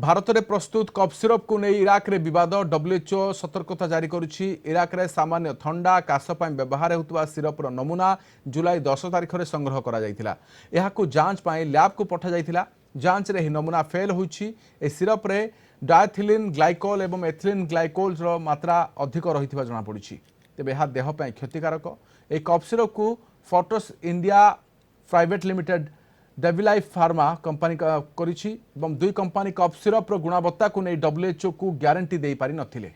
भारत में प्रस्तुत कफ सिरप को नहीं इराक रे विवाद डब्ल्यूएचओ सतर्कता जारी करुछि। इराक रे सामान्य थंडा काश पर व्यवहार होता सिरपर नमूना जुलाई 10 तारिख में संग्रह करा जायतिला। एहाकु जांच पाई लैब को पठा जायतिला। जांच रे ही नमूना फेल होइछि। ए सिरप रे डायथिलिन ग्लाइकोल एवं एथिलिन ग्लाइकोल रो मात्रा अधिक रहिथिबा जଣା पड़िछि। तेबे एहा देह पई क्षतिकारक। ए कफ सिरप को फोर्टिस इंडिया प्राइवेट लिमिटेड डेविलाइफ फार्मा कंपनी करिछि। दुई कंपनी कफ सिरप गुणवत्ता को नहीं डब्ल्यूएचओ को ग्यारंटी दे पारि नथिले।